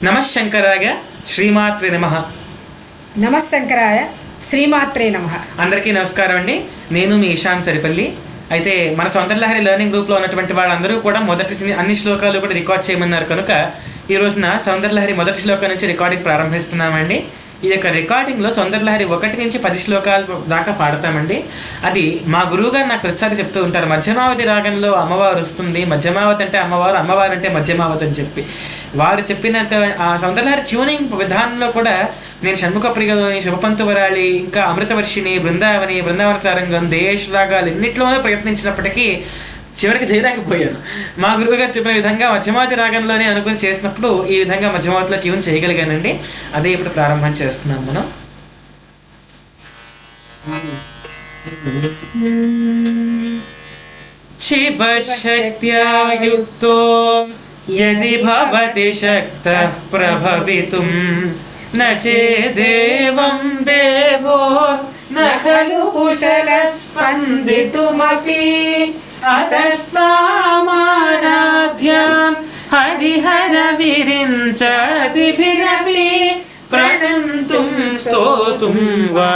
నమశంకరాయ శ్రీమాత్రే నమః. నమశంకరాయ శ్రీమాత్రే నమః. అందరికీ నమస్కారం అండి. నేను మీ ఇషాన్ సరిపల్లి. అయితే మన సౌందర్యలహరి లెర్నింగ్ గ్రూప్లో ఉన్నటువంటి వాళ్ళందరూ కూడా మొదటి అన్ని శ్లోకాలు కూడా రికార్డ్ చేయమన్నారు కనుక ఈ రోజున సౌందర్యలహరి మొదటి శ్లోకం నుంచి రికార్డింగ్ ప్రారంభిస్తున్నామండి. ఈ యొక్క రికార్డింగ్లో సౌందర్యలహరి 1 నుంచి 10 శ్లోకాలు దాకా పాడతామండి. అది మా గురువుగారు నాకు ప్రతిసారి చెప్తూ ఉంటారు, మధ్యమావతి రాగంలో అమ్మవారు వస్తుంది, మధ్యమావతి అంటే అమ్మవారు, అమ్మవారు అంటే మధ్యమావతి అని చెప్పి వారు చెప్పినట్టు ఆ సౌందర్యలహరి ట్యూనింగ్ విధానంలో కూడా నేను షణ్ముఖప్రియలోని, శుభపంతువరాళి, ఇంకా అమృతవర్షిణి, బృందావన సారంగం, దేశ రాగాలు ఎన్నిట్లోనూ ప్రయత్నించినప్పటికీ చివరికి చేయలేకపోయాను. మా గురువు గారు చెప్పిన విధంగా మధ్యమావతి రాగంలోనే అనుకుని చేసినప్పుడు ఈ విధంగా మధ్యమావతిలో ట్యూన్ చేయగలిగానండి. అదే ఇప్పుడు ప్రారంభం చేస్తున్నాం మనం. శివశక్త్యా యుక్తో యది భవతి శక్తః ప్రభవితుం న చేదేవం దేవో న ఖలు కుశలః స్పందితుమపి అతస్త్వామారాధ్యాం హరిహర విరించాదిభిరపి ప్రణంతుం స్తోతుం వా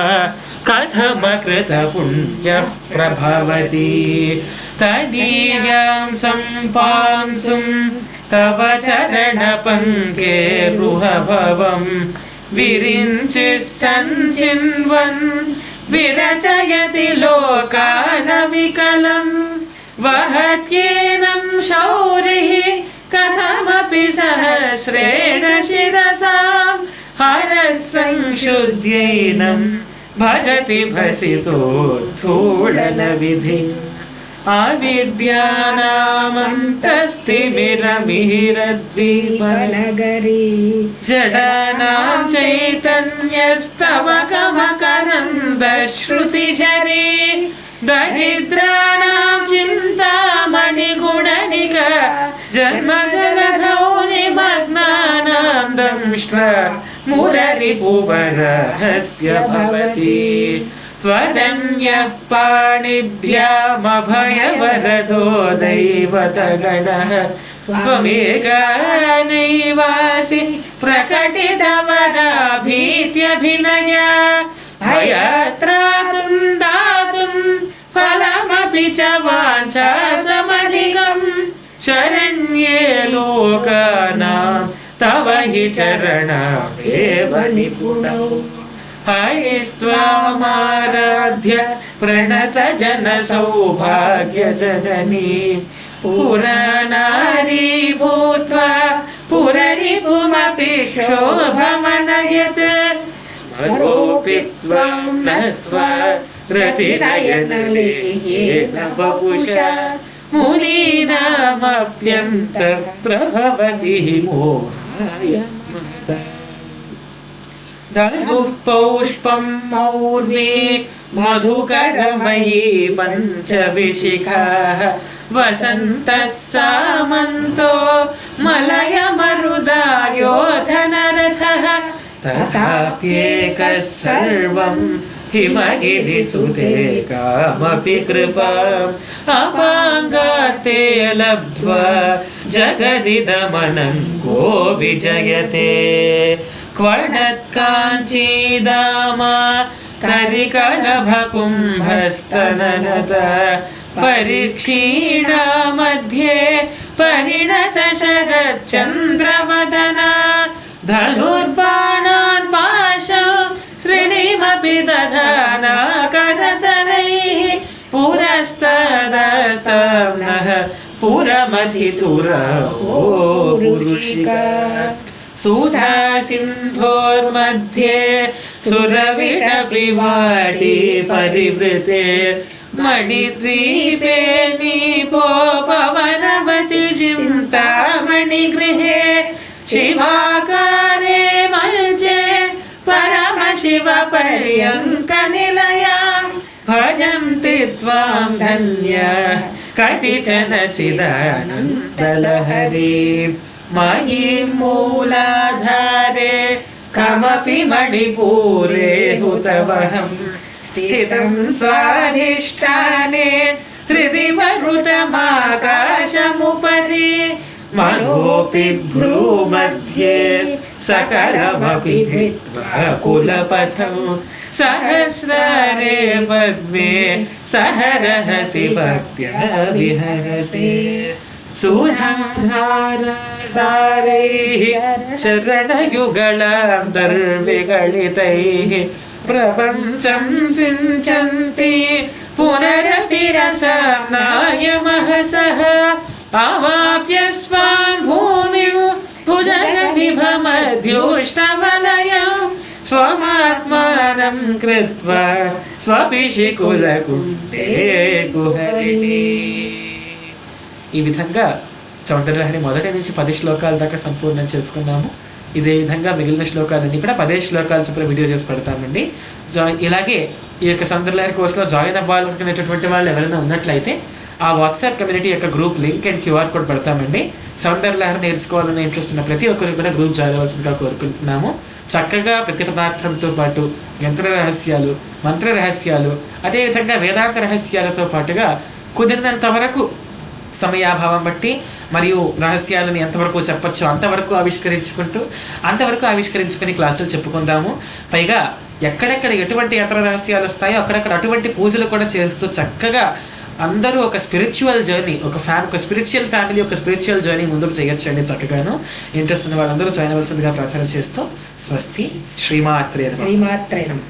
కథమకృత పుణ్యః ప్రభవతి తదీయాం సంపాంసుం తవ చరణ పంకేరుహభవం విరించి సంచిన్వన్ విరచయతి లోకాన వికలం వహత్యేనం శౌరిః కథమపి సహస్రేణ శిరసాం హరః సంశుద్ధ్యైనం భజతి భసితోద్ధూళన విధిం అవిద్యానామంతస్తిమిరమిహిరద్వీపనగరీ జడానాం చైతన్యస్తవకమకరందశ్రుతిఝరీ దరిద్రాణాం చింతామణిగుణనికా జన్మజలధౌ నిమగ్నానాం దంష్ట్ర మురరిపువరహస్య భవతి త్వదన్యః పాణిభ్యామభయవరదో దైవతగణః త్వమేకానైవాసి ప్రకటితవరాభీత్యభినయా భయాత్రాతుం దాతుం ఫలమపి చ వాంఛాసమధికం శరణ్యే లోకానాం తవ హి చరణావేవ నిపుణౌ హరిస్త్వామారాధ్య ప్రణత జన సౌభాగ్య జననీ పురానారీ భూత్వా పురరిపుమపి శోభమనయత్ స్మరోపి త్వం నత్వా రతినయనలేహ్యేన వపుషా మునీనామప్యంత ప్రభవతి మోహాయ దల్గుః పౌష్పం మౌర్వీ మధుకరమయీ పంచవిశిఖాః వసంతః సామంతో మలయమరుదాయోధనరథః తథాప్యేకः సర్వం హిమగిరిసుతే కామపి కృపాం అపాంగాతే లబ్ధ్వా జగదిదమనంగో విజయతే క్వణత్కాంచీదామా కరికలభకుంభస్తననత పరిక్షీణా మధ్యే పరిణత శరచ్చంద్రవదనా ధనుర్బాణాన్ పాశం శ్రేణిమపి దధానా కరతలైః పురస్తదస్తం నః పురమధితురో పురుషికా సుధా సింధోర్मध्ये సురవిటపివాటి పరివృతే మణిద్వీపే నీపోపవనవతి చింతామణిగృహే శివాకారే మల్జే పరమశివ పర్యంక నిలయాం భజంతి త్వాం ధన్యాః కతిచన చిదానందలహరీం మయీం మూలాధారే కమపి మణిపూరే హుతవహం స్థితం స్వాధిష్టానే హృది మరుతమాకాశముపరి మగోపి భ్రూमध्ये సకలమపి భిత్వా కులపథం సహస్రారే పద్మే సహరహసి భక్త్యా విహరసి సుధాధారసారైః చరణయుగళాంతర్విగళితైః ప్రపంచం సించంతి పునరపి రసనాయమహసః అవాప్య స్వాం భూమిం భుజగనిభమధ్యోష్టవలయం స్వమాత్మానం కృత్వా స్వపిషి కులకుంటే కుహరిణి. ఈ విధంగా సౌందర్యలహరి మొదటి నుంచి 10 శ్లోకాల దాకా సంపూర్ణం చేసుకున్నాము. ఇదే విధంగా మిగిలిన శ్లోకాలన్నీ కూడా 10 శ్లోకాల చొప్పున వీడియో చేసి పెడతామండి. ఇలాగే ఈ యొక్క సౌందర్యలహరి కోర్సులో జాయిన్ అవ్వాలనుకునేటటువంటి వాళ్ళు ఎవరైనా ఉన్నట్లయితే ఆ వాట్సాప్ కమ్యూనిటీ యొక్క group link and QR code పెడతామండి. సౌందర్యలహరి నేర్చుకోవాలనే ఇంట్రెస్ట్ ఉన్న ప్రతి ఒక్కరు కూడా గ్రూప్ జాయిన్ అవ్వాల్సిందిగా కోరుకుంటున్నాము. చక్కగా ప్రతి పదార్థంతో పాటు యంత్ర రహస్యాలు, మంత్ర రహస్యాలు, అదేవిధంగా వేదాంత రహస్యాలతో పాటుగా కుదిరినంత వరకు సమయాభావం బట్టి మరియు రహస్యాలను ఎంతవరకు చెప్పొచ్చో అంతవరకు ఆవిష్కరించుకుని క్లాసులు చెప్పుకుందాము. పైగా ఎక్కడెక్కడ ఎటువంటి యంత్ర రహస్యాలు వస్తాయో అక్కడక్కడ అటువంటి పూజలు కూడా చేస్తూ చక్కగా అందరూ ఒక స్పిరిచువల్ జర్నీ, ఒక స్పిరిచువల్ ఫ్యామిలీ, ఒక స్పిరిచువల్ జర్నీ ముందుకు చేయొచ్చండి. చక్కగాను ఇంట్రెస్ట్ ఉన్న వాళ్ళందరూ జాయిన్ అవ్వాల్సిందిగా ప్రార్థన చేస్తూ స్వస్తి. శ్రీమాత్రే నమః.